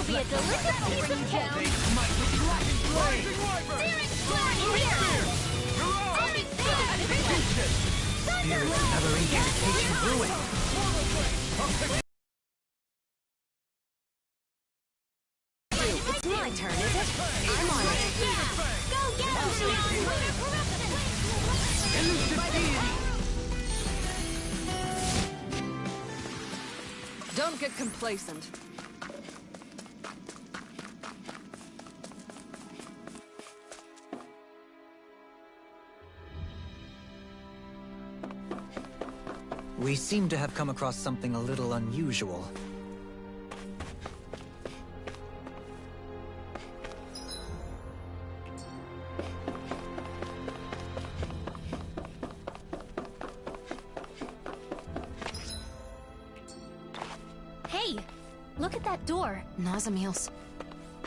be a delicious piece of cake! Searing flame here! Another incantation ruin. It's my turn, is it? I'm on it. Yeah! Go get him, Shion! Don't get complacent. We seem to have come across something a little unusual. Hey! Look at that door. Nazamiel's.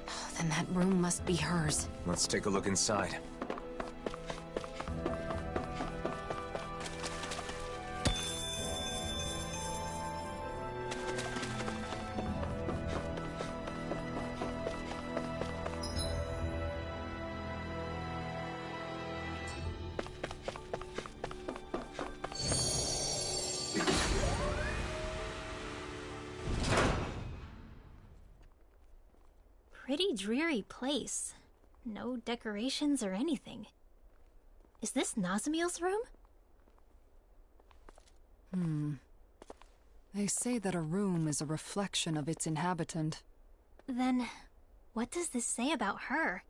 Oh, then that room must be hers. Let's take a look inside. Pretty dreary place. No decorations or anything. Is this Nazamiel's room? They say that a room is a reflection of its inhabitant. Then, what does this say about her?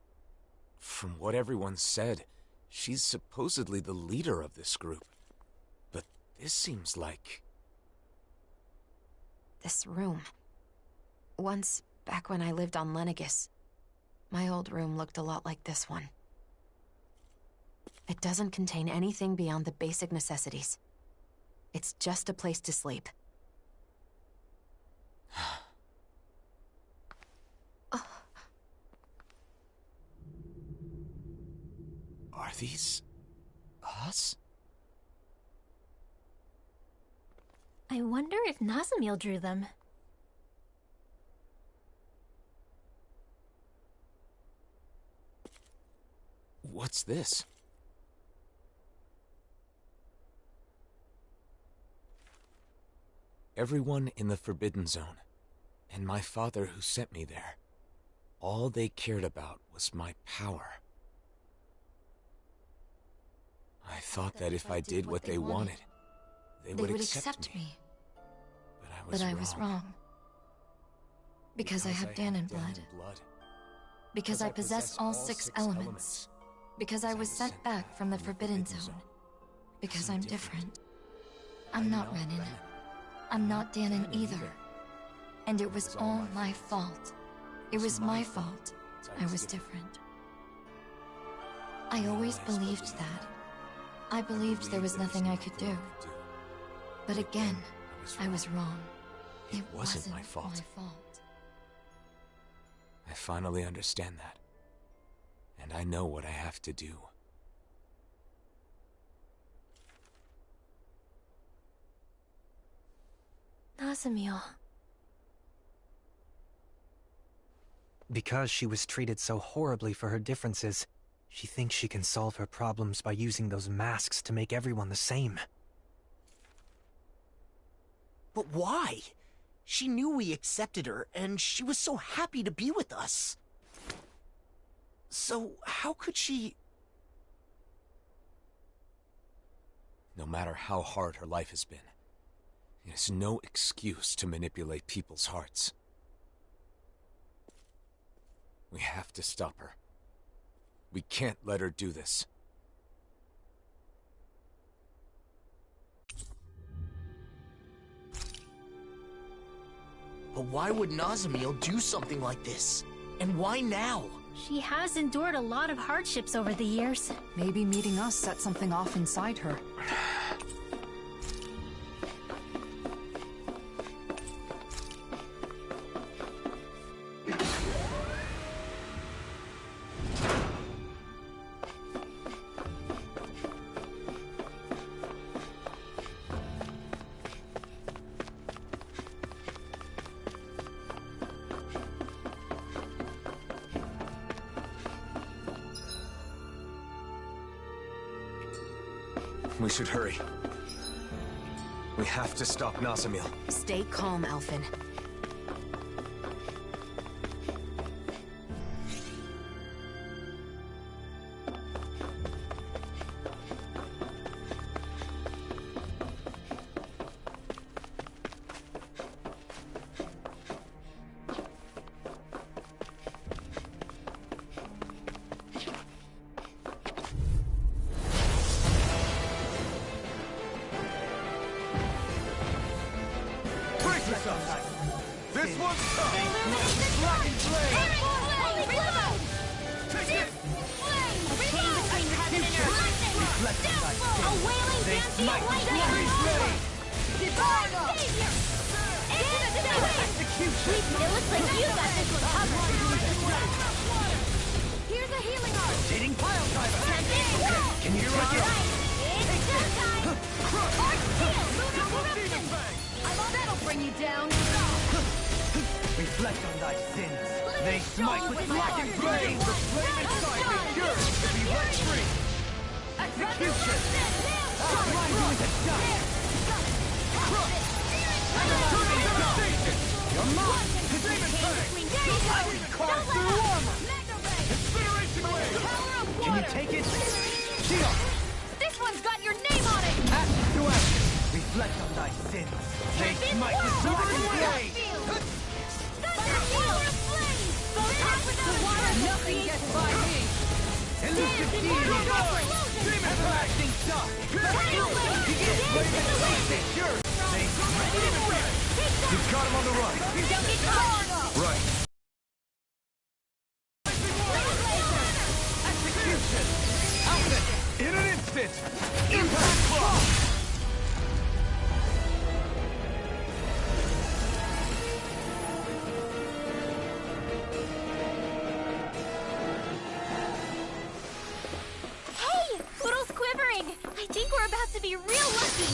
From what everyone said, she's supposedly the leader of this group. But this seems like... This room. Once, back when I lived on Lenegis, my old room looked a lot like this one. It doesn't contain anything beyond the basic necessities. It's just a place to sleep. Are these... us? I wonder if Nazamiel drew them. What's this? Everyone in the Forbidden Zone, and my father who sent me there, all they cared about was my power. I thought that if I did what they wanted, they would accept me. But I was wrong. Because I have Danon blood. Because I possess all 6 elements. Because I was sent back from the Forbidden Zone. Because I'm different. I'm not Renan. I'm not Danon either. And it was all my fault. It was my fault. I was different. I always believed that. I believed there was nothing I could do. But again, I was wrong. It wasn't my fault. I finally understand that. And I know what I have to do. Nazamiel. Because she was treated so horribly for her differences, she thinks she can solve her problems by using those masks to make everyone the same. But why? She knew we accepted her, and she was so happy to be with us. So, how could she... No matter how hard her life has been, it is no excuse to manipulate people's hearts. We have to stop her. We can't let her do this. But why would Nazamiel do something like this? And why now? She has endured a lot of hardships over the years. Maybe meeting us set something off inside her. We should hurry. We have to stop Nazamil. Stay calm, Alphen. This one's tough! Black and flame! Reload! Take it! A wailing dancing lightning! Savior! It looks like you got this one covered. Here's a healing art. Dating pile driver. Can you rock it? It's showtime! Art steel! Lunar corruption! That'll bring you down. Reflect on thy sins. They smite with black and flame. The flame inside is yours to be let free. Execution! I'll grind you into dust. Your mind! Demon Fang! I will carve through armor! Incineration wave! Can you take it? Shield! This one's got your name on it! Ashes to ashes! Reflect on thy sins. They smite with black and flame! Nothing gets by me! Elusive demon! Demon blasting dust! Flame inside is yours! They smite with flame! You've got him on the run! Don't get caught! Right. Execution! Outfit! In an instant! Impact block! Hey! Poodle's quivering! I think we're about to be real lucky!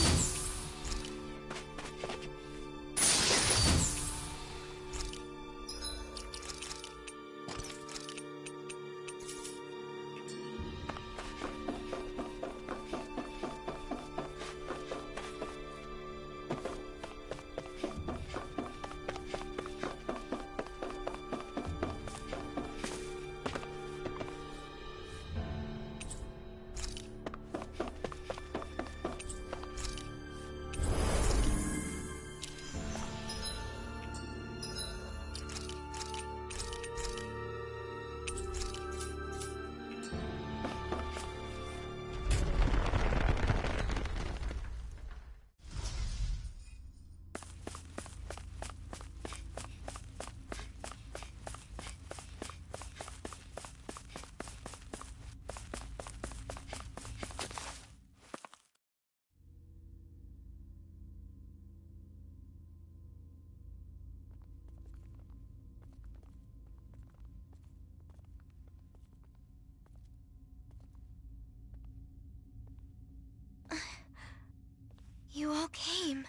You all came.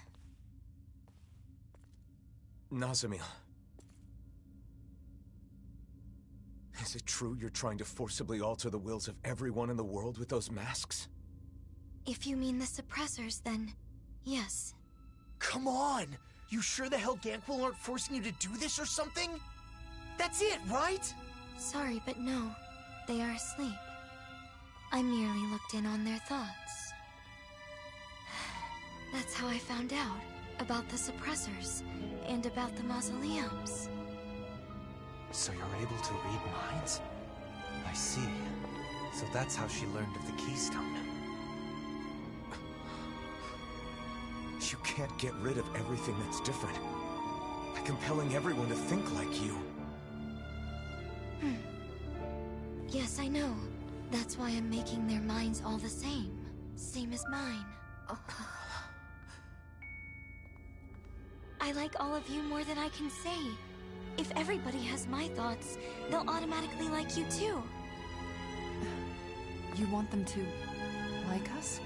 Nazamil. Is it true you're trying to forcibly alter the wills of everyone in the world with those masks? If you mean the suppressors, then yes. Come on! You sure the hell Ganquil aren't forcing you to do this or something? That's it, right? Sorry, but no. They are asleep. I merely looked in on their thoughts. That's how I found out about the suppressors and about the mausoleums. So you're able to read minds? I see. So that's how she learned of the Keystone. You can't get rid of everything that's different by compelling everyone to think like you. Yes, I know. That's why I'm making their minds all the same. Same as mine. I like all of you more than I can say. If everybody has my thoughts, they'll automatically like you too. You want them to like us?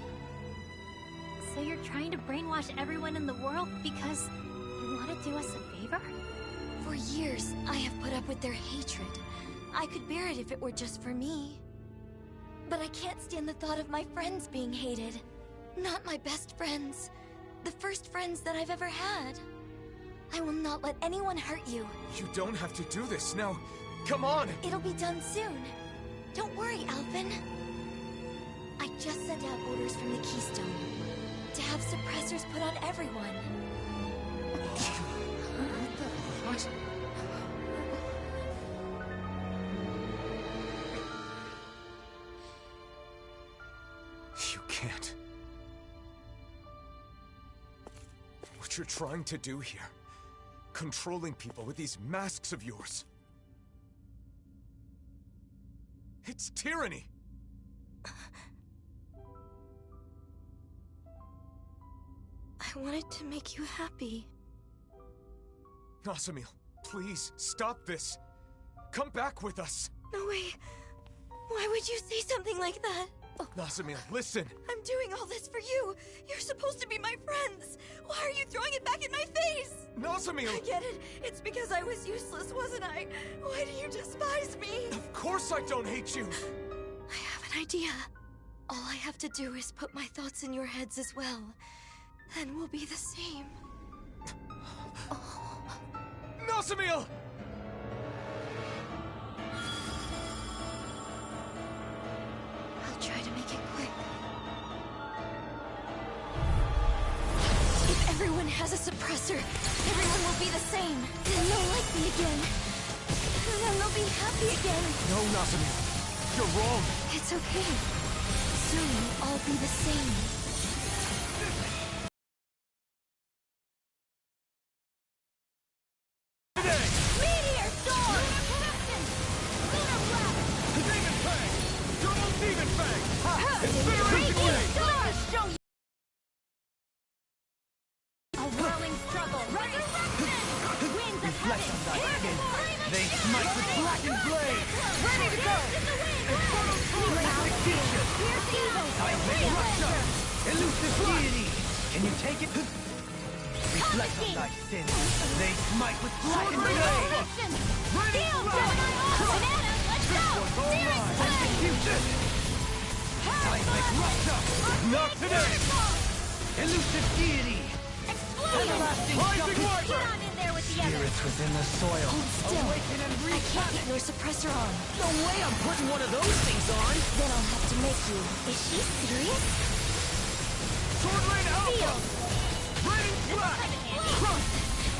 So you're trying to brainwash everyone in the world because you want to do us a favor? For years, I have put up with their hatred. I could bear it if it were just for me. But I can't stand the thought of my friends being hated. Not my best friends. The first friends that I've ever had. I will not let anyone hurt you. You don't have to do this now. Come on! It'll be done soon. Don't worry, Alphen. I just sent out orders from the Keystone to have suppressors put on everyone. What? You can't. What you're trying to do here, controlling people with these masks of yours. It's tyranny! I wanted to make you happy. Nasamil, please, stop this. Come back with us. No way. Why would you say something like that? Nasamil, listen. I'm doing all this for you. You're supposed to be my friends. Why are you throwing it back in my face? Nasamil! I get it. It's because I was useless, wasn't I? Why do you despise me? Of course I don't hate you. I have an idea. All I have to do is put my thoughts in your heads as well. Then we'll be the same. Nasamil! I'll try to make it quick. If everyone has a suppressor, everyone will be the same. Then they'll like me again. And then they'll be happy again. No, Nasamil. You're wrong. It's okay. Soon we'll all be the same. Meteor storm! Lunar blast! Demon Fang! Double Demon Fang! Radiant storm! Show you a whirling struggle. Resurrection! Winds of heaven. Here to They smite with blackened blade! Ready to go! Execution! Here's evil. Seismic rupture! Elusive deity! Can you take it? Reflect on thy sins. They smite with blackened blade! Resurrection! Steel Gemini on! Banana, let's go! Searing flame! Execution! Seismic rupture! Not today! Elusive deity! Everlasting Get justice! on in there with the others! Spirits within the soil! Hold still. Awaken and I wreak can't havoc! get your suppressor on. No way I'm putting one of those things on! Then I'll have to make you. Is she serious? Sword Rain Alpha! Field! Raining Flash! Crush!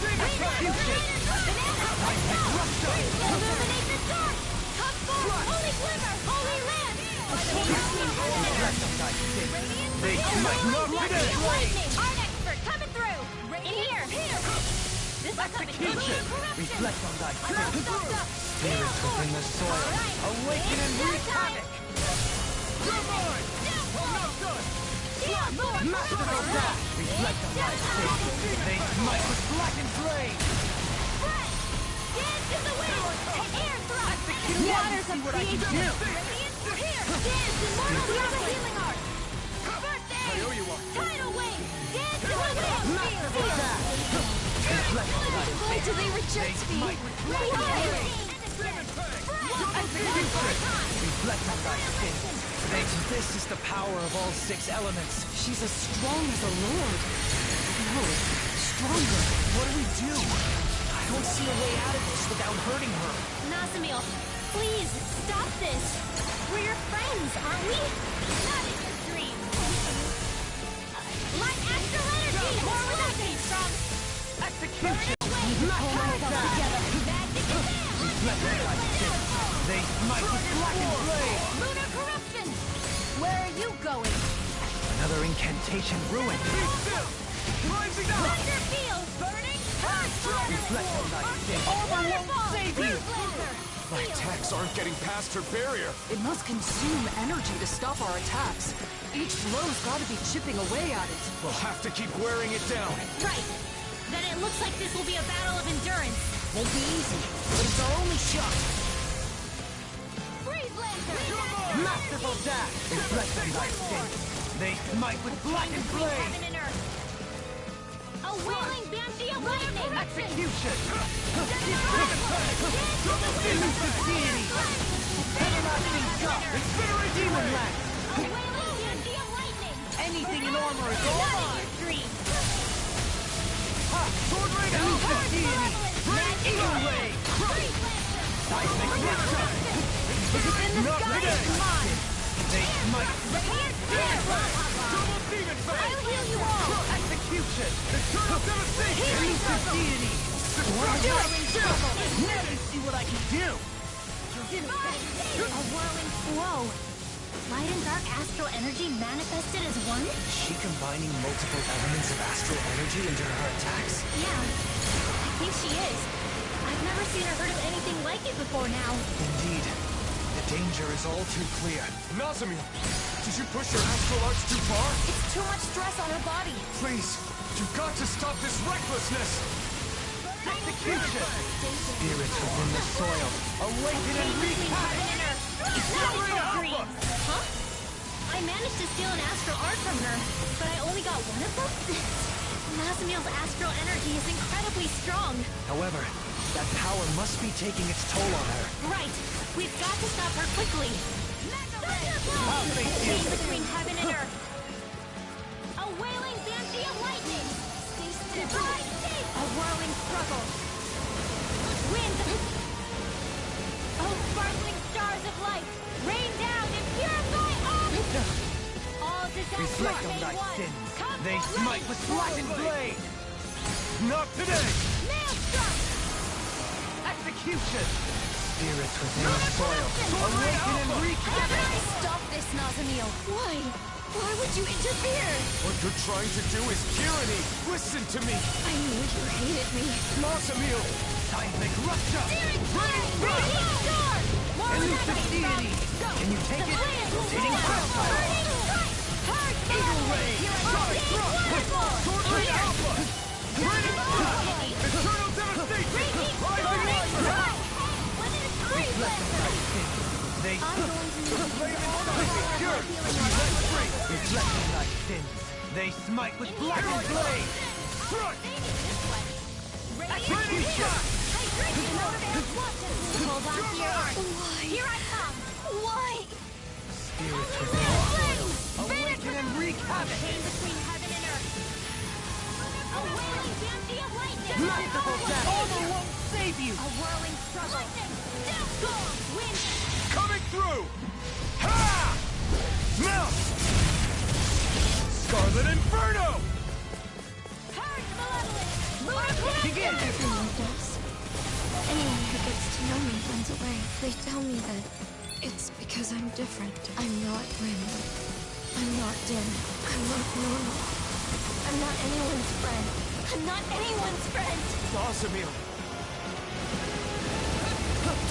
Execution! Seismic rupture! Illuminate the dark! Come forth! Holy glimmer! Holy lamp! Reflect on thy sins. They smite not today! Lightning! Art expert coming through! In here! This is coming Execution! Reflect on thy sins. Spirits within the soil! Awaken and wreak havoc! You're mine! I'm not done! Master of wrath! Reflect on thy sins. They smite with blackened blade! Dance in the wind! Air thrust! Waters of creation! Radiance for here! Dance in mortal yoga healing art! Birth I aid! owe you one. Tidal wave! Dance in the wind! Master of wrath! Reflect on thy Why sins. do they They reject me? smite with Why? Demon Fang! Execution! Reflect on thy sins. This is the power of all 6 elements. She's as strong as a lord. No, stronger. What do we do? I don't see a way out of this without hurting her. Nasamil, please, stop this! We're your friends, aren't we? Not in your dreams! Light astral energy! More where that came from! Execution! Magic is there! Reflect on thy sins. They smite with blackened blade! Lunar corruption! Where are you going? Another incantation ruined. Be still! Rising up! Thunder field! Burning earth! Reflect on thy sins. Waterfall! save you. Bruise Lancer! My attacks aren't getting past her barrier. It must consume energy to stop our attacks. Each blow's gotta be chipping away at it. We'll have to keep wearing it down. Right! Then it looks like this will be a battle of endurance. Won't be easy, but it's our only shot. Freeze Lancer! Masterful dash! Reflect on thy sins. They smite with blackened blade! Heaven and earth. A wailing banshee of lightning! Execution! Elusive Elusive deity! Everlasting God! Demon land! A wailing banshee of lightning! And Anything in armor is all Not in mine! your dreams! Ha! Sword Rain Alpha! Deity! Great Eagle Ray! Seismic Rupture! Not today! They smite! Radiant Spear! Double Demon Fang! I'll heal you all! Execution! Eternal Devastation! Elusive Deity! Now you see what I can do! A whirling... Whoa! Light and dark astral energy manifested as one? Is she combining multiple elements of astral energy into her attacks? Yeah, I think she is. I've never seen or heard of anything like it before now. Indeed. The danger is all too clear. Nazamil, did you push your astral arts too far? It's too much stress on her body. Please, you've got to stop this recklessness! Execution! Spirits within the soil, awaken and wreak havoc! Dreams. Huh? I managed to steal an astral art from her, but I only got one of them? Nazamil's astral energy is incredibly strong. However, that power must be taking its toll on her. Right. We've got to stop her quickly. I'll face you! Stay between heaven and earth. A wailing banshee of lightning. Stay still. A whirling struggle. Wind. Oh, sparkling stars of light. Rain down and purify all. All disasters Reflect on made thy one. sins. Come They ready. smite with blackened blade! Not today! Maelstrom. Execution! Spirits within the soil, awaken and wreak havoc! Stop this, Nazamil. Why? Why would you interfere? What you're trying to do is tyranny! Listen to me! I knew you hated me. Nazamil! Seismic rupture! Radiant star! Elusive deity! Can you take it? Rotating crossfire! Eagle ray! Sonic thrust! Sword Ray Alpha! Radiant thrust! Eternal devastation! Rising Reflect on thy sins. They Reflect on thy sins. They smite with blackened blade! Strike! Execution! Hold on to your art. Here I come. Why? Spirits within the soil, awaken and wreak havoc! Chain between heaven and earth. A wailing banshee of lightning. Merciful death! Armor won't save you! A whirling struggle. Lightning. Death storm. Wind. Coming through! Ha! Mount! Scarlet Inferno! Purge malevolence. Lunar corruption. Begin! Anyone who gets to know me runs away. They tell me that it's because I'm different. I'm not random. I'm not dim. I'm not normal. I'm not anyone's friend. I'm not anyone's friend. Nazamil!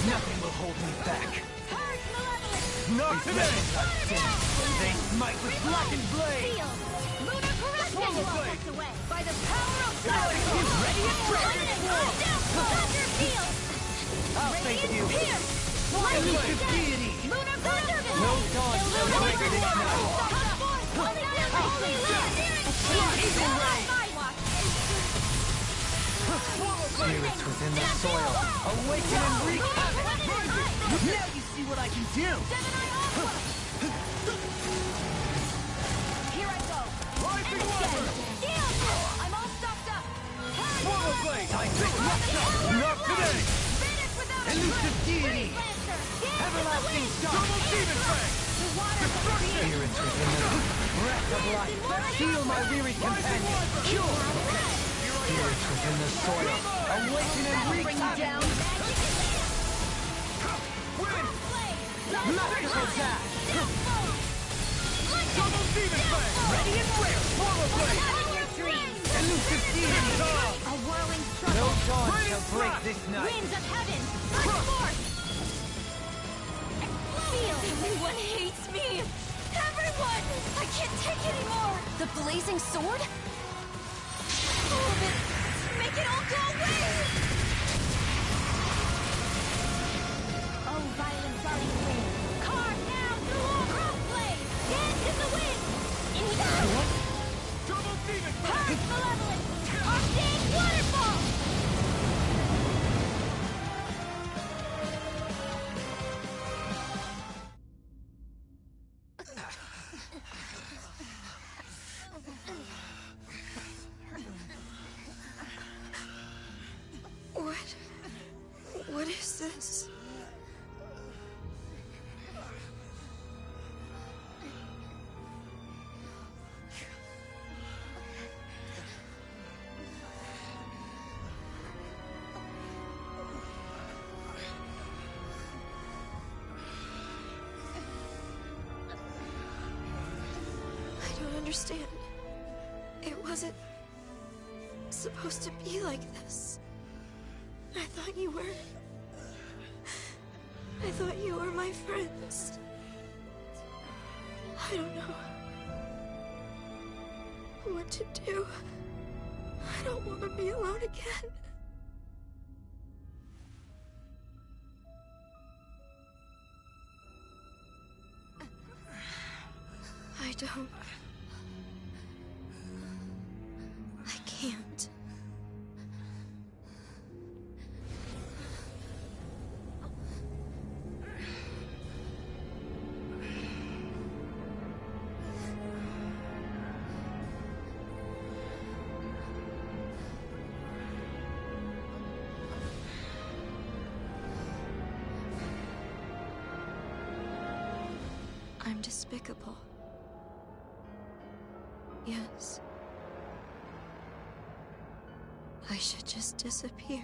Nothing will hold me back. Purge malevolence. Not today! They smite with blackened blade! Seal. Lunar corruption. Swallow blade. Swept away by the power of You ready and Lightning. Thunder field. I'll face you! Pierce. Elusive deity! Lunar corruption. No dawn shall break this night! Holy land. Eagle ray! Skywatch. Spirits within the soil, awaken and wreak havoc! Now you see what I can do! Here I go. Rising water! I'm all stopped up. Swallow blade! Seismic rupture! Not today! Finish without Elusive deity! Lancer. Everlasting star! Double demon fang! Spirits within the breath of life! Heal my weary companion! Cure! Spirits within the soil, awaken and wreak havoc! Magical dash! Double demon fang! Ready and rare! Swallow blade! Elusive deity! A whirling struggle. No dawn shall break this night! Winds of heaven. Burst forth. Feel. Everyone hates me. Everyone. I can't take anymore. The blazing sword? All of it. Make it all go away. Oh, violent darting wind. Carve now through all crossblade. Dance in the wind. Double demon fang! Purge malevolence. Arcane waterfall. this. I don't understand. It wasn't supposed to be like this. I thought you were my friends. I don't know what to do. I don't want to be alone again. I don't. I can't. I'm despicable. Yes. I should just disappear.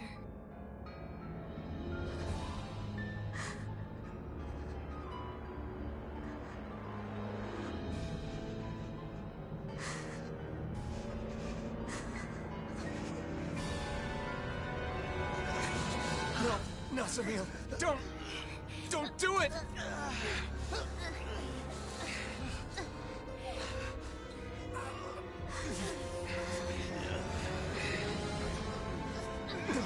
No, Samil, don't do it!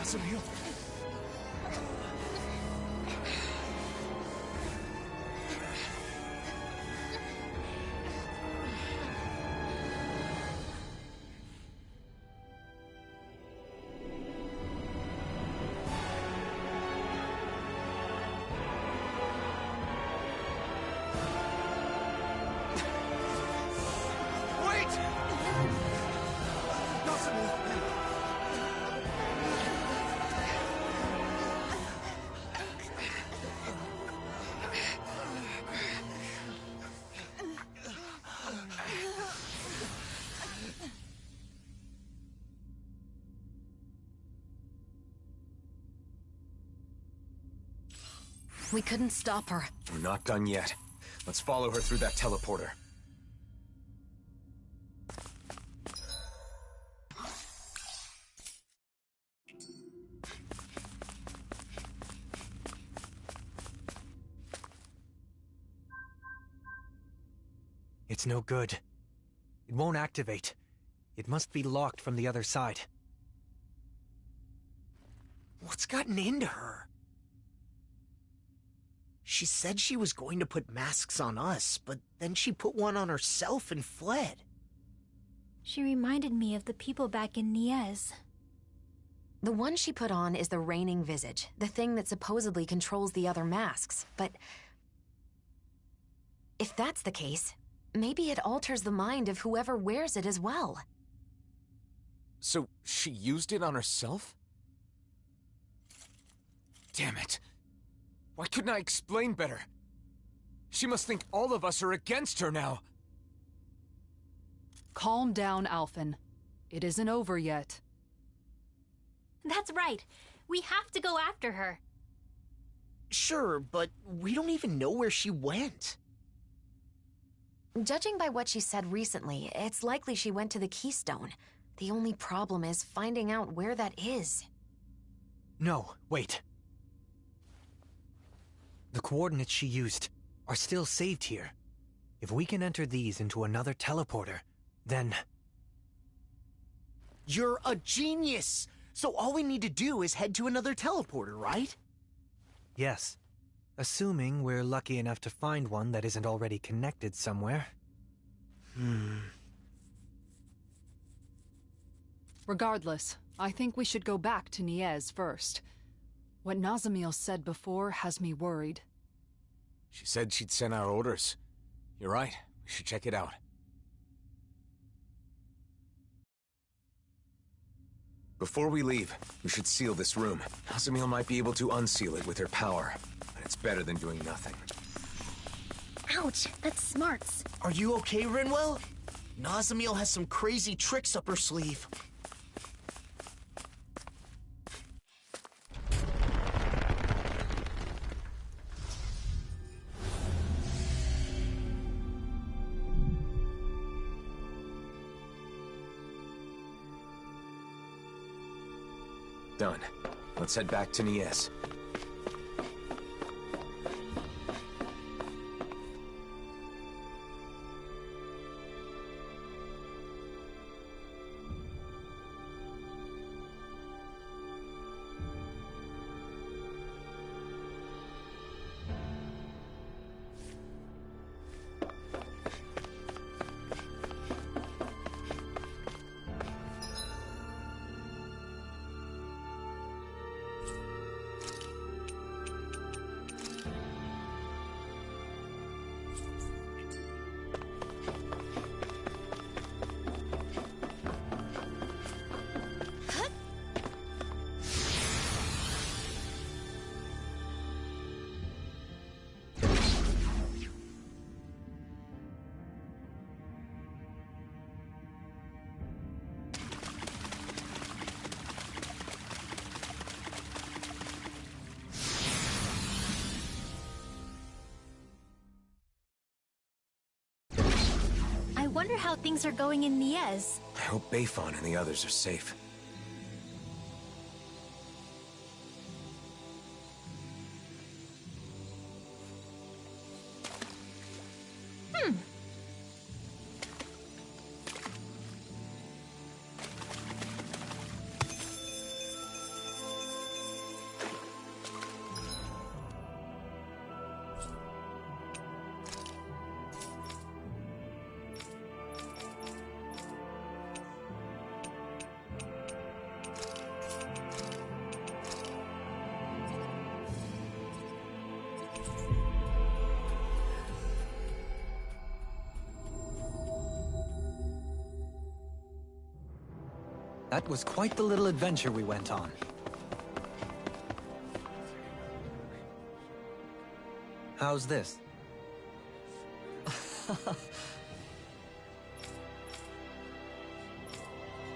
Samil. We couldn't stop her. We're not done yet. Let's follow her through that teleporter. It's no good. It won't activate. It must be locked from the other side. What's gotten into her? She said she was going to put masks on us, but then she put one on herself and fled. She reminded me of the people back in Niez. The one she put on is the reigning visage, the thing that supposedly controls the other masks. But if that's the case, maybe it alters the mind of whoever wears it as well. So she used it on herself? Damn it. Why couldn't I explain better? She must think all of us are against her now. Calm down, Alphen. It isn't over yet. That's right. We have to go after her. Sure, but we don't even know where she went. Judging by what she said recently, it's likely she went to the Keystone. The only problem is finding out where that is. No, wait. The coordinates she used are still saved here. If we can enter these into another teleporter, then... You're a genius! So all we need to do is head to another teleporter, right? Yes. Assuming we're lucky enough to find one that isn't already connected somewhere. Regardless, I think we should go back to Niez first. What Nazamil said before has me worried. She said she'd sent out orders. You're right. We should check it out. Before we leave, we should seal this room. Azamil might be able to unseal it with her power, but it's better than doing nothing. Ouch, that's smarts. Are you okay, Rinwell? Nazamil has some crazy tricks up her sleeve. Done. Let's head back to Nies. I wonder how things are going in Nies. I hope Bayfon and the others are safe. That was quite the little adventure we went on. How's this?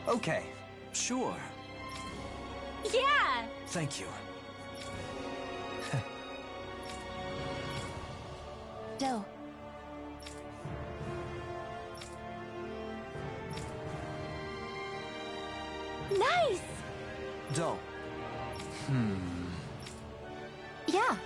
Okay, sure. Yeah! Thank you. Doe. Nice! Doe. Yeah.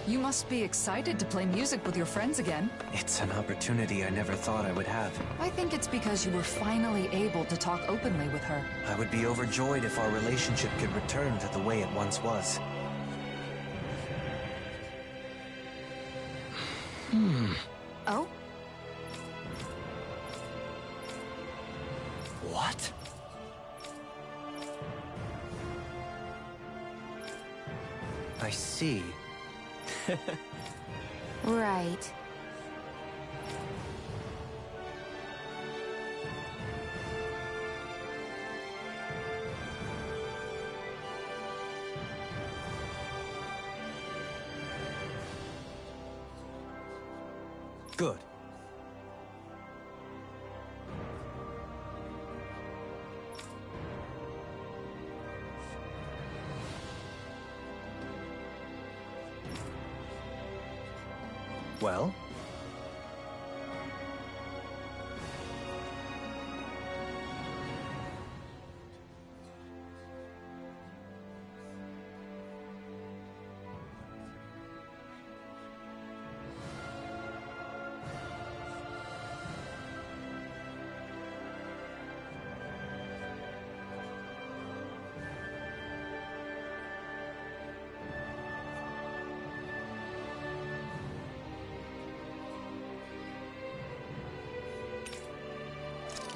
You must be excited to play music with your friends again. It's an opportunity I never thought I would have. I think it's because you were finally able to talk openly with her. I would be overjoyed if our relationship could return to the way it once was. Oh? What? I see. Right. Good. Well?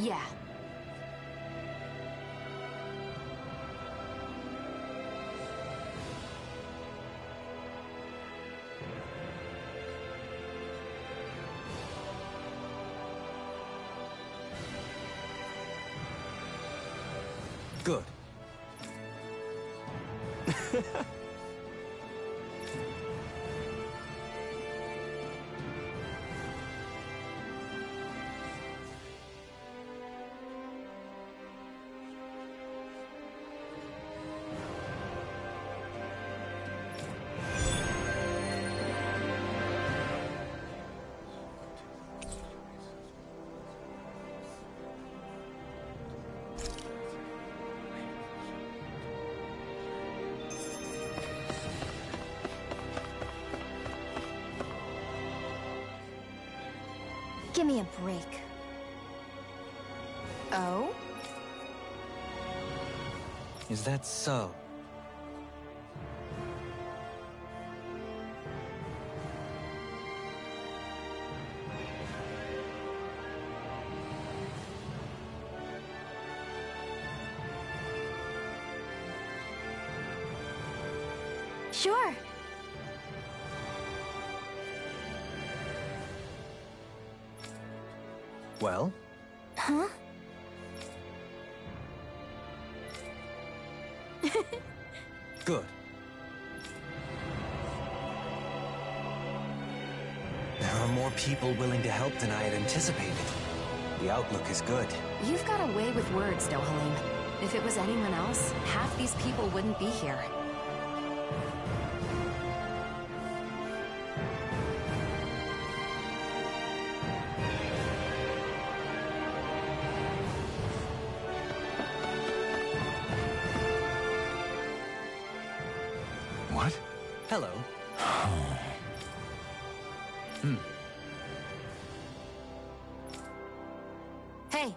Yeah. Good. Give me a break. Oh? Is that so? Sure. Well? Huh? Good. There are more people willing to help than I had anticipated. The outlook is good. You've got a way with words, Dohalim. If it was anyone else, half these people wouldn't be here. What? Hello. Hey!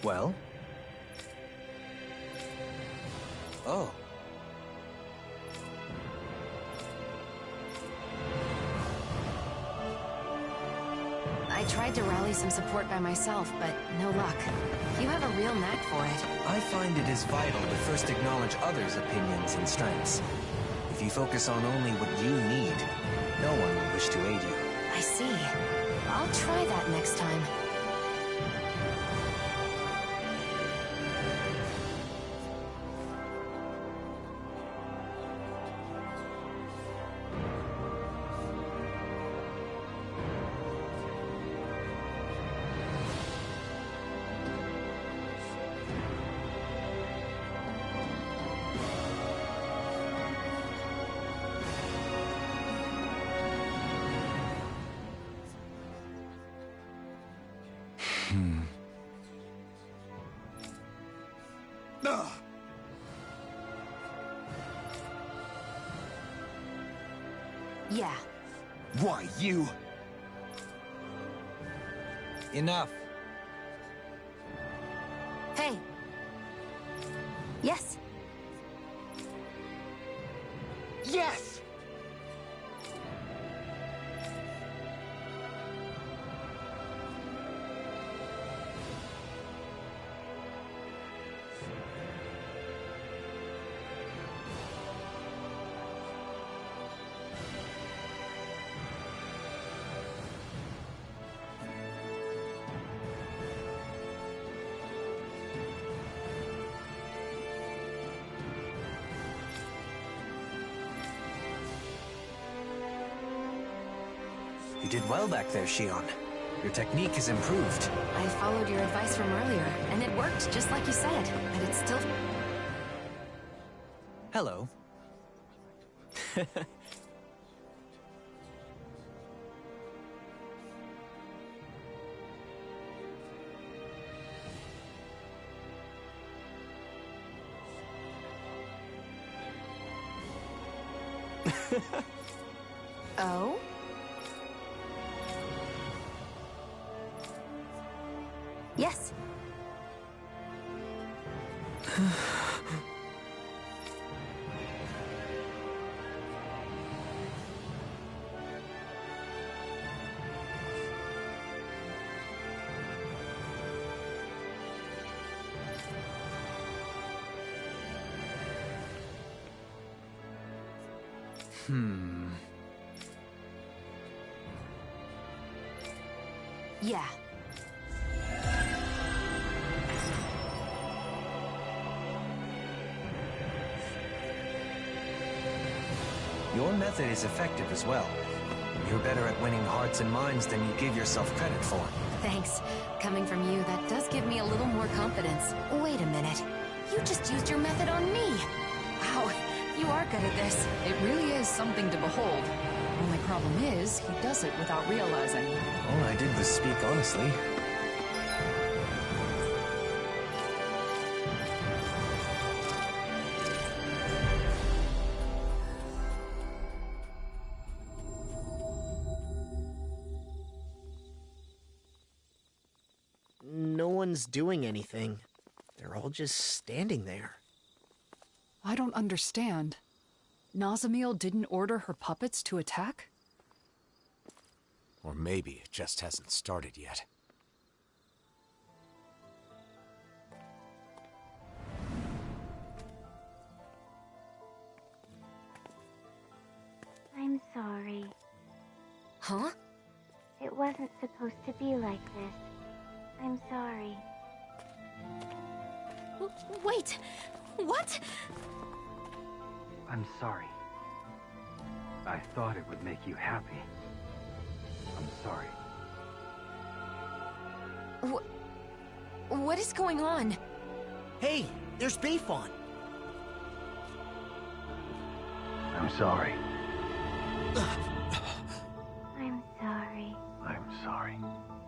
Well? Oh. I tried to rally some support by myself, but no luck. You have a real knack for it. I find it is vital to first acknowledge others' opinions and strengths. If you focus on only what you need, no one will wish to aid you. I see. I'll try that next time. Yeah. Why, you? Enough. Hey. Yes. Yes! You did well back there, Shion. Your technique has improved. I followed your advice from earlier, and it worked just like you said, but it's still... Hello. Oh? Yes. Yeah. Your method is effective as well. You're better at winning hearts and minds than you give yourself credit for. Thanks. Coming from you, that does give me a little more confidence. Wait a minute. You just used your method on me. Wow, you are good at this. It really is something to behold. Only problem is, he does it without realizing. All I did was speak honestly. No one's doing anything. They're all just standing there. I don't understand. Nazamiel didn't order her puppets to attack? Or maybe it just hasn't started yet. I'm sorry. Huh? It wasn't supposed to be like this. I'm sorry. Wait! What? I'm sorry. I thought it would make you happy. I'm sorry. What is going on? Hey, there's Bayfon. I'm sorry. I'm sorry. I'm sorry.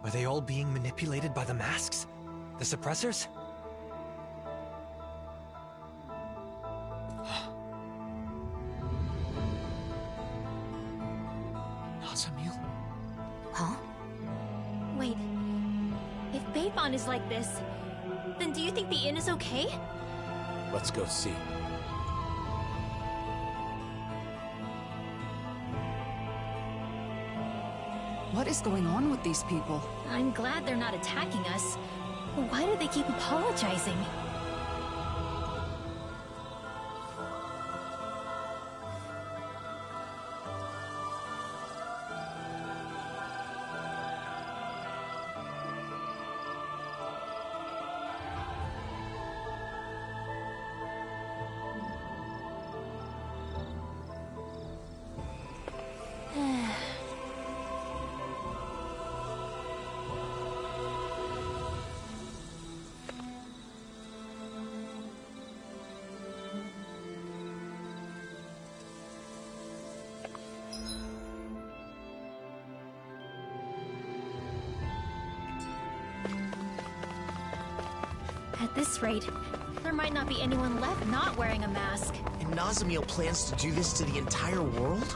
Are they all being manipulated by the masks? The suppressors? Nazamiel? Huh? Wait. If Bayfon is like this, then do you think the inn is okay? Let's go see. What is going on with these people? I'm glad they're not attacking us. Why do they keep apologizing? At this rate, there might not be anyone left not wearing a mask. And Nazamiel plans to do this to the entire world?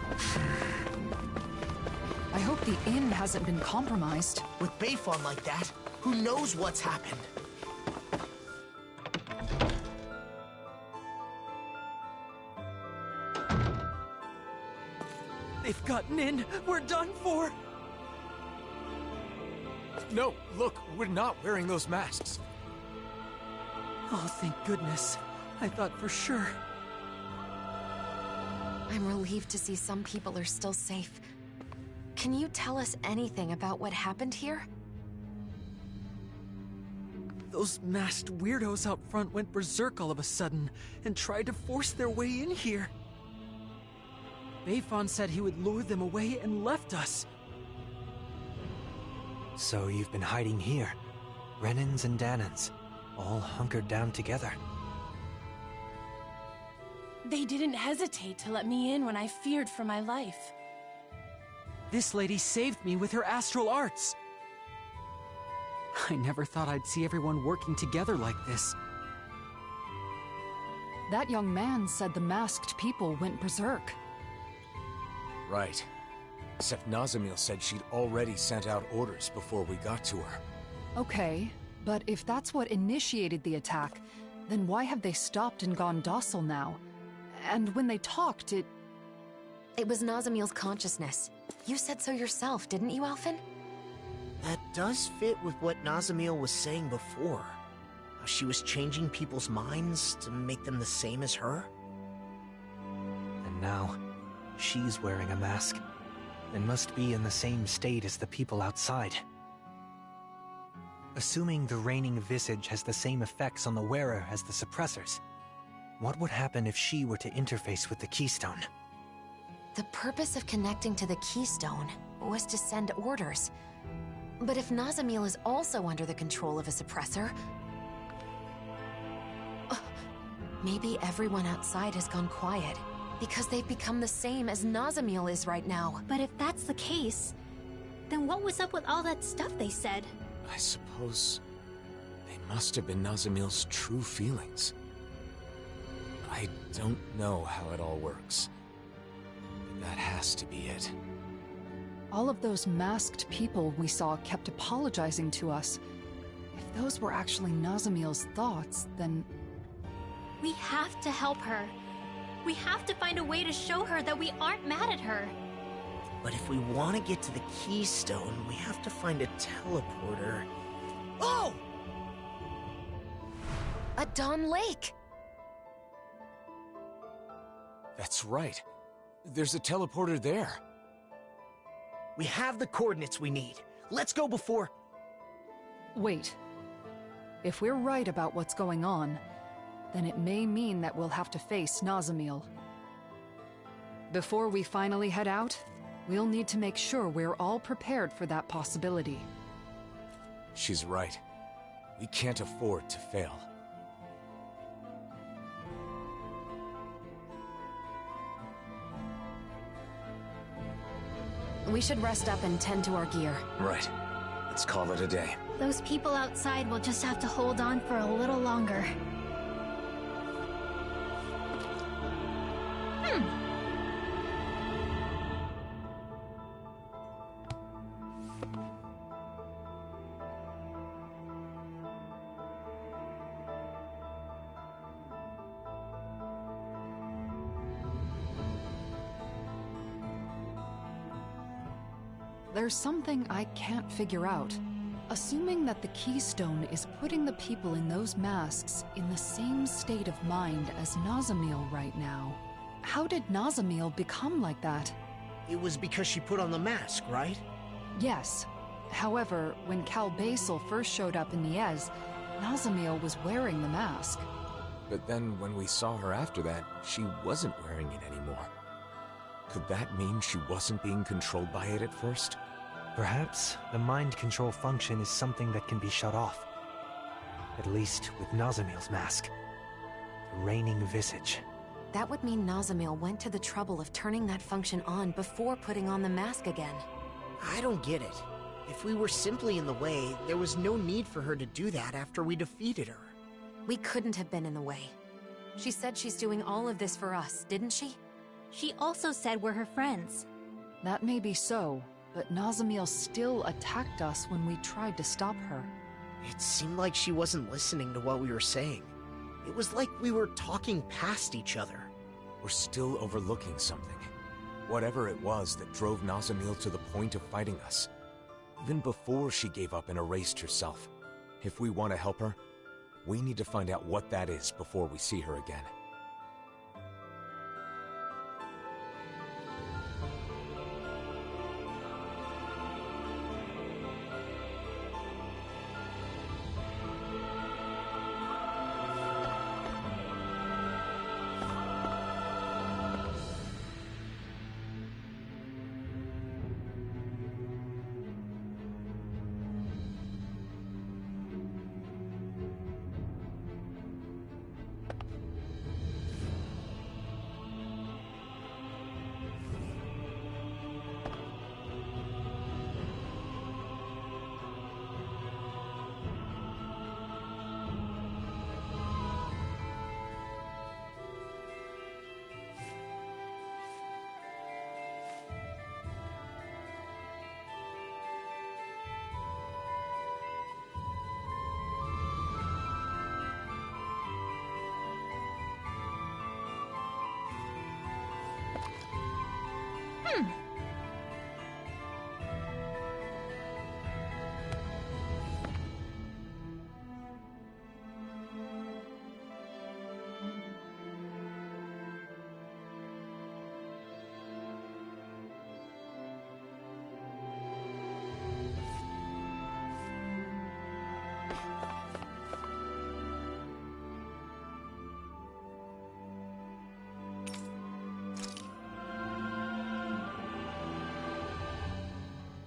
I hope the inn hasn't been compromised. With Bayfon like that, who knows what's happened? They've gotten in. We're done for. No, look, we're not wearing those masks. Oh, thank goodness. I thought for sure. I'm relieved to see some people are still safe. Can you tell us anything about what happened here? Those masked weirdos out front went berserk all of a sudden and tried to force their way in here. Bayfon said he would lure them away and left us. So you've been hiding here. Renans and Danans, all hunkered down together. They didn't hesitate to let me in when I feared for my life. This lady saved me with her astral arts. I never thought I'd see everyone working together like this. That young man said the masked people went berserk. Right. Except Nazamiel said she'd already sent out orders before we got to her. Okay, but if that's what initiated the attack, then why have they stopped and gone docile now? And when they talked, it was Nazamiel's consciousness. You said so yourself, didn't you, Alphen? That does fit with what Nazamiel was saying before. How she was changing people's minds to make them the same as her. And now, she's wearing a mask, and must be in the same state as the people outside. Assuming the reigning visage has the same effects on the wearer as the suppressors, what would happen if she were to interface with the Keystone? The purpose of connecting to the Keystone was to send orders. But if Nazamiel is also under the control of a suppressor, maybe everyone outside has gone quiet, because they've become the same as Nazamiel is right now. But if that's the case, then what was up with all that stuff they said? I suppose they must have been Nazamiel's true feelings. I don't know how it all works, but that has to be it. all of those masked people we saw kept apologizing to us. If those were actually Nazamiel's thoughts, then... We have to help her. We have to find a way to show her that we aren't mad at her. But if we want to get to the Keystone, we have to find a teleporter. Oh! A Dawn Lake! That's right. There's a teleporter there. We have the coordinates we need. Let's go before... Wait. If we're right about what's going on, then it may mean that we'll have to face Nazamiel. Before we finally head out, we'll need to make sure we're all prepared for that possibility. She's right. We can't afford to fail. We should rest up and tend to our gear. Right. Let's call it a day. Those people outside will just have to hold on for a little longer. There's something I can't figure out. Assuming that the Keystone is putting the people in those masks in the same state of mind as Nazamiel right now, how did Nazamiel become like that? It was because she put on the mask, right? Yes. However, when Cal Basel first showed up in Niez, Nazamiel was wearing the mask. But then when we saw her after that, she wasn't wearing it anymore. Could that mean she wasn't being controlled by it at first? Perhaps the mind control function is something that can be shut off. At least with Nazamiel's mask. The reigning visage. That would mean Nazamiel went to the trouble of turning that function on before putting on the mask again. I don't get it. If we were simply in the way, there was no need for her to do that after we defeated her. We couldn't have been in the way. She said she's doing all of this for us, didn't she? She also said we're her friends. That may be so, but Nazamiel still attacked us when we tried to stop her. It seemed like she wasn't listening to what we were saying. It was like we were talking past each other. We're still overlooking something. Whatever it was that drove Nazamiel to the point of fighting us. Even before she gave up and erased herself. If we want to help her, we need to find out what that is before we see her again.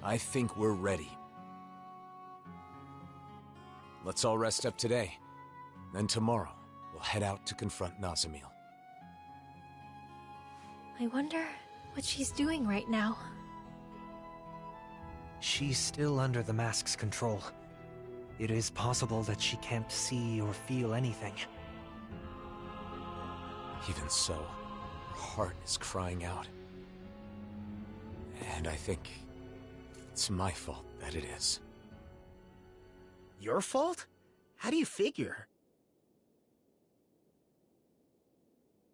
I think we're ready. Let's all rest up today. Then tomorrow, we'll head out to confront Nazamiel. I wonder what she's doing right now. She's still under the mask's control. It is possible that she can't see or feel anything. Even so, her heart is crying out. And I think it's my fault that it is. Your fault? How do you figure?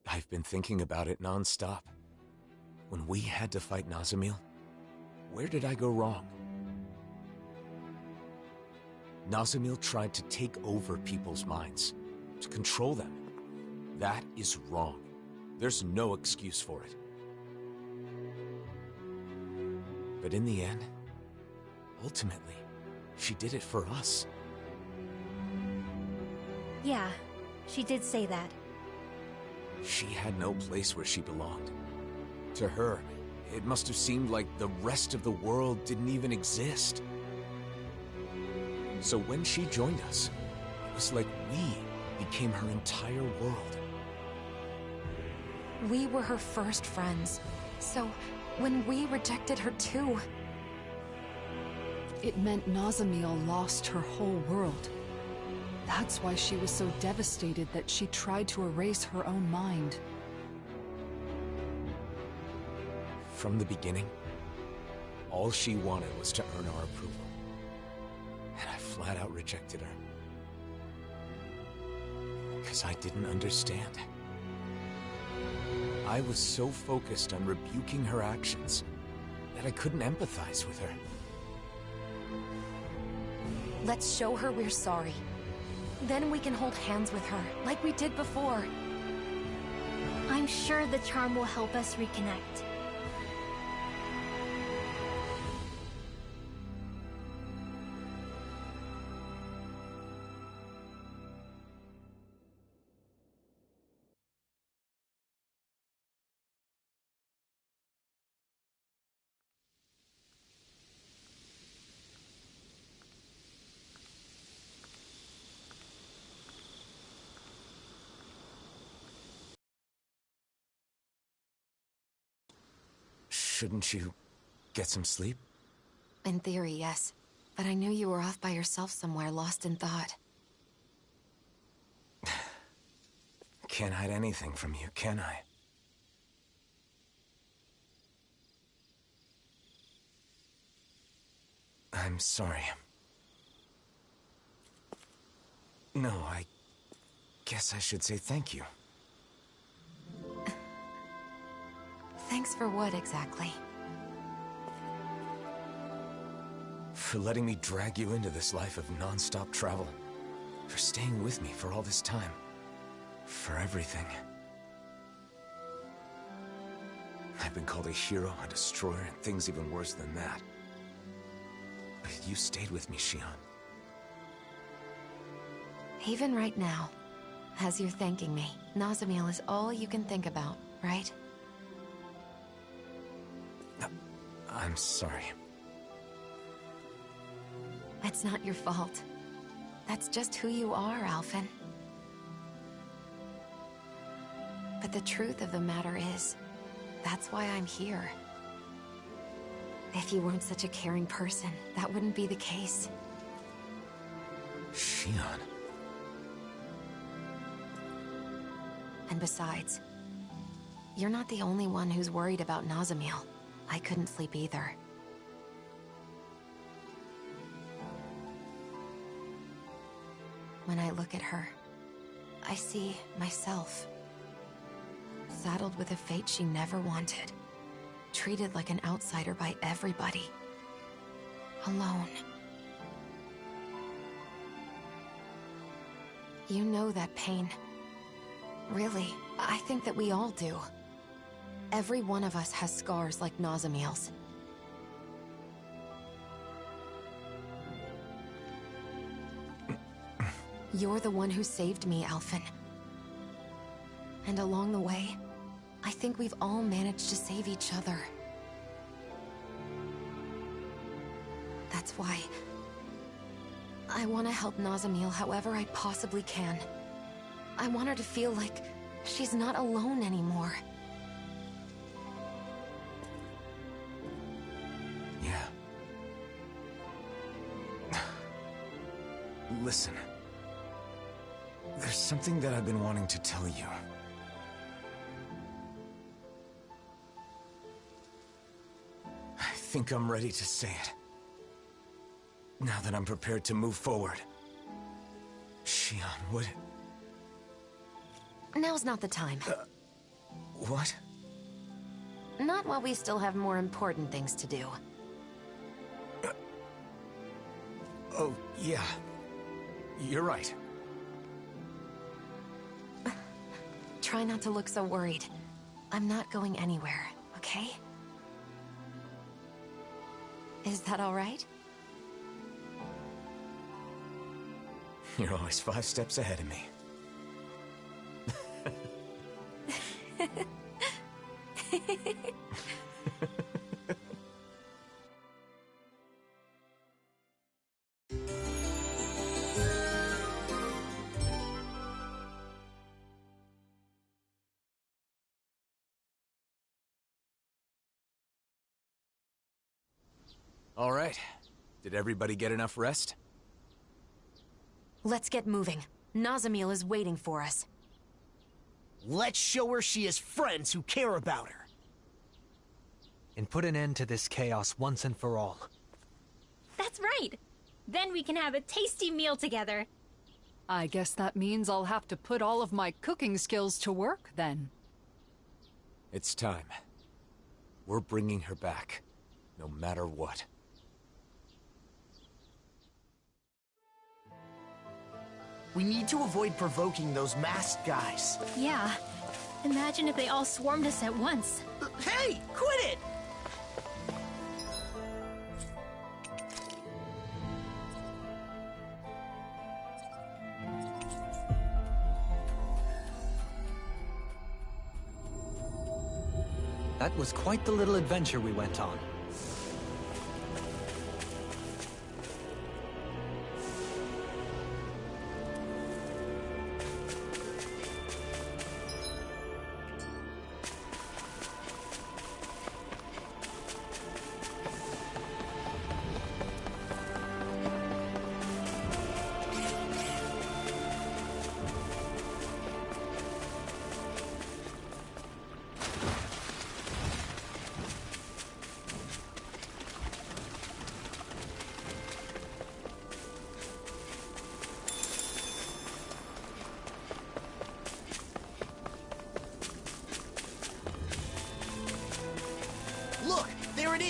I've been thinking about it non-stop. When we had to fight Nazamiel, where did I go wrong? Nazamiel tried to take over people's minds, to control them. That is wrong. There's no excuse for it. But in the end, ultimately, she did it for us. Yeah, she did say that. She had no place where she belonged. To her, it must have seemed like the rest of the world didn't even exist. So when she joined us, it was like we became her entire world. We were her first friends. So, when we rejected her too... It meant Nazamiel lost her whole world. That's why she was so devastated that she tried to erase her own mind. From the beginning, all she wanted was to earn our approval. And I flat out rejected her. Because I didn't understand. I was so focused on rebuking her actions that I couldn't empathize with her. Let's show her we're sorry. Then we can hold hands with her, like we did before. I'm sure the charm will help us reconnect. Shouldn't you get some sleep? In theory, yes. But I knew you were off by yourself somewhere, lost in thought. can't hide anything from you, can I? I'm sorry. No, I guess I should say thank you. Thanks for what exactly? For letting me drag you into this life of non-stop travel. For staying with me for all this time. For everything. I've been called a hero, a destroyer, and things even worse than that. But you stayed with me, Shion. Even right now, as you're thanking me, Nazamiel is all you can think about, right? I'm sorry. It's not your fault. That's just who you are, Alphen. But the truth of the matter is, that's why I'm here. If you weren't such a caring person, that wouldn't be the case. Shion. And besides, you're not the only one who's worried about Nazamiel. I couldn't sleep either. When I look at her, I see myself. Saddled with a fate she never wanted. Treated like an outsider by everybody. Alone. You know that pain. Really, I think that we all do. Every one of us has scars like Nazamiel's. You're the one who saved me, Alphen. And along the way, I think we've all managed to save each other. That's why I want to help Nazamiel however I possibly can. I want her to feel like she's not alone anymore. Yeah. Listen. There's something that I've been wanting to tell you. I think I'm ready to say it. Now that I'm prepared to move forward. Shion, what? Now's not the time. What? Not while we still have more important things to do. Oh, yeah. You're right. Try not to look so worried. I'm not going anywhere, okay? Is that all right? You're always 5 steps ahead of me. All right. Did everybody get enough rest? Let's get moving. Nazamiel is waiting for us. Let's show her she has friends who care about her. And put an end to this chaos once and for all. That's right. Then we can have a tasty meal together. I guess that means I'll have to put all of my cooking skills to work, then. It's time. We're bringing her back, no matter what. We need to avoid provoking those masked guys. Yeah. Imagine if they all swarmed us at once. Hey, quit it! That was quite the little adventure we went on.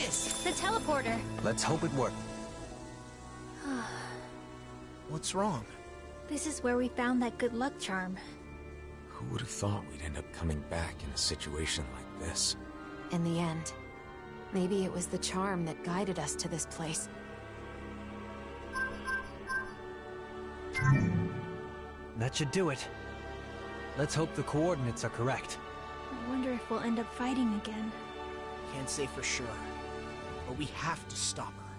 is? The teleporter. Let's hope it worked. What's wrong? This is where we found that good luck charm. Who would have thought we'd end up coming back in a situation like this? In the end, maybe it was the charm that guided us to this place. That should do it. Let's hope the coordinates are correct. I wonder if we'll end up fighting again. Can't say for sure, but we have to stop her.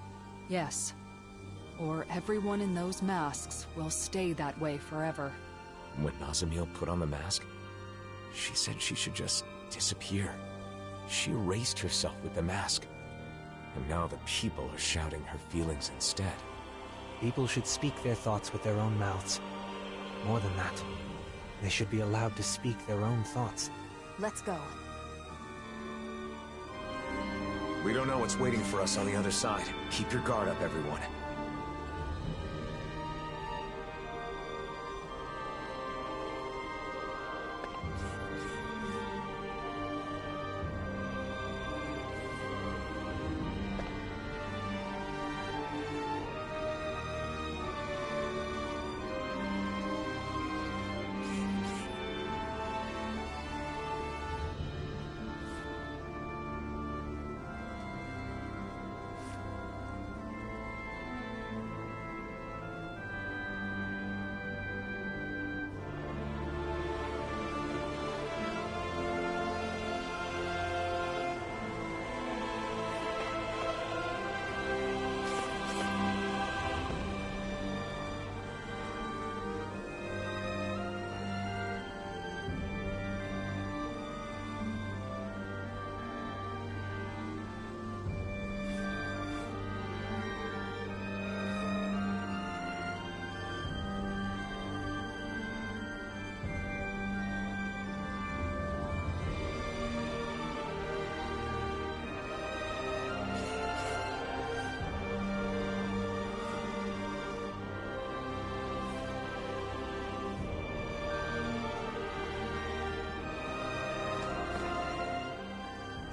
Yes. Or everyone in those masks will stay that way forever. When Nazamiel put on the mask, she said she should just disappear. She erased herself with the mask. And now the people are shouting her feelings instead. People should speak their thoughts with their own mouths. More than that, they should be allowed to speak their own thoughts. Let's go. We don't know what's waiting for us on the other side. Keep your guard up, everyone.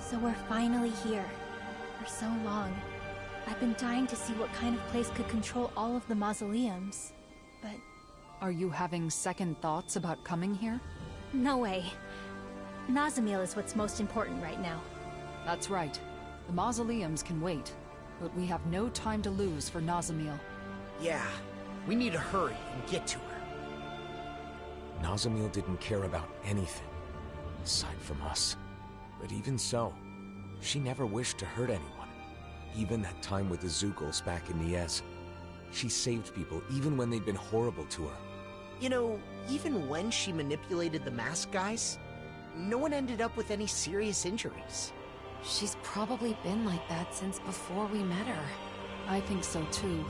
So we're finally here. For so long. I've been dying to see what kind of place could control all of the mausoleums. But Are you having second thoughts about coming here? no way. Nazamiel is what's most important right now. That's right. The mausoleums can wait, but we have no time to lose for Nazamiel. Yeah, we need to hurry and get to her. Nazamiel didn't care about anything, aside from us. But even so, she never wished to hurt anyone. Even that time with the Zugals back in Niez. She saved people even when they'd been horrible to her. You know, even when she manipulated the mask guys, no one ended up with any serious injuries. She's probably been like that since before we met her. I think so too.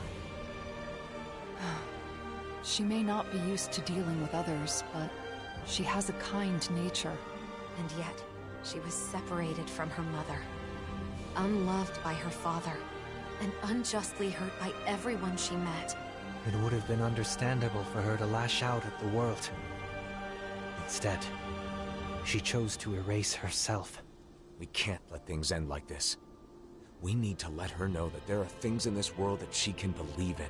She may not be used to dealing with others, but she has a kind nature. And yet, she was separated from her mother, unloved by her father, and unjustly hurt by everyone she met. It would have been understandable for her to lash out at the world. Instead, she chose to erase herself. We can't let things end like this. We need to let her know that there are things in this world that she can believe in.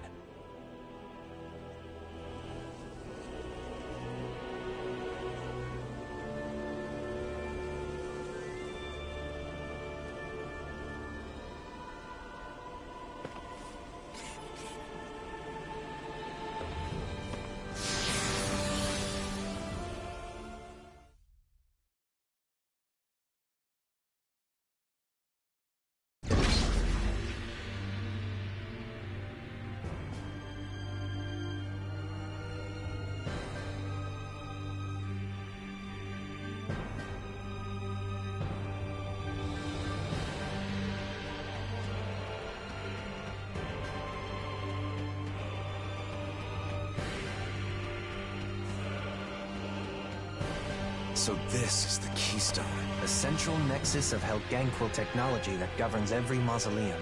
So this is the Keystone. The central nexus of Helganquil technology that governs every mausoleum.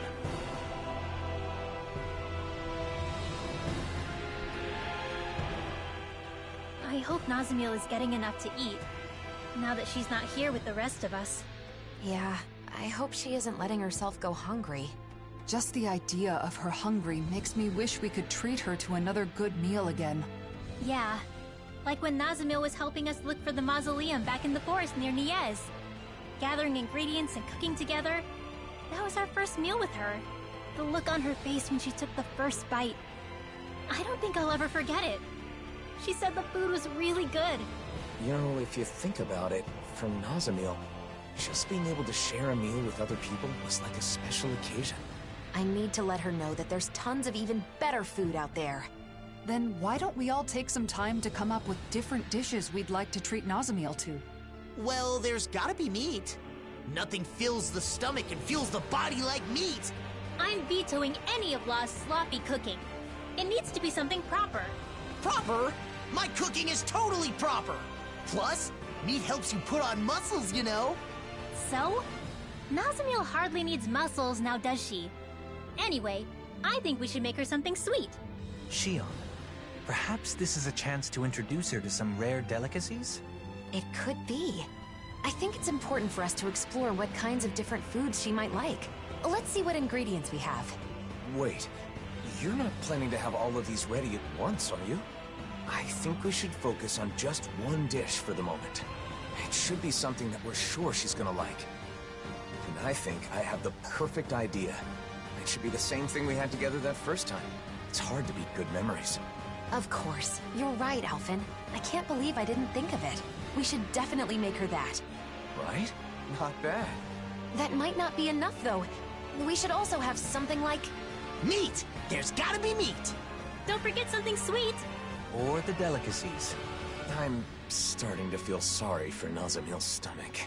I hope Nazamiel is getting enough to eat, now that she's not here with the rest of us. Yeah, I hope she isn't letting herself go hungry. Just the idea of her hungry makes me wish we could treat her to another good meal again. Yeah. Like when Nazamil was helping us look for the mausoleum back in the forest near Niez. Gathering ingredients and cooking together. That was our first meal with her. The look on her face when she took the first bite. I don't think I'll ever forget it. She said the food was really good. You know, if you think about it, for Nazamil, just being able to share a meal with other people was like a special occasion. I need to let her know that there's tons of even better food out there. Then why don't we all take some time to come up with different dishes we'd like to treat Nazamil to? Well, there's gotta be meat. Nothing fills the stomach and fuels the body like meat. I'm vetoing any of Law's sloppy cooking. It needs to be something proper. Proper? My cooking is totally proper. Plus, meat helps you put on muscles, you know. So? Nazamil hardly needs muscles now, does she? Anyway, I think we should make her something sweet. Shion, perhaps this is a chance to introduce her to some rare delicacies? It could be. I think it's important for us to explore what kinds of different foods she might like. Let's see what ingredients we have. Wait, you're not planning to have all of these ready at once, are you? I think we should focus on just one dish for the moment. It should be something that we're sure she's gonna like. And I think I have the perfect idea. It should be the same thing we had together that first time. It's hard to beat good memories. Of course. You're right, Alphen. I can't believe I didn't think of it. We should definitely make her that. Right? Not bad. That might not be enough, though. We should also have something like... Meat! There's gotta be meat! Don't forget something sweet! Or the delicacies. I'm starting to feel sorry for Nazamil's stomach.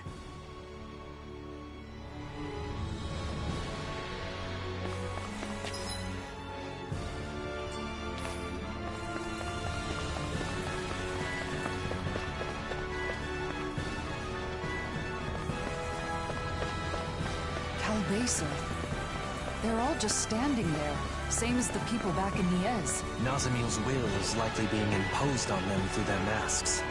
Calbesa. They're all just standing there, same as the people back in Niez. Nazamil's will is likely being imposed on them through their masks.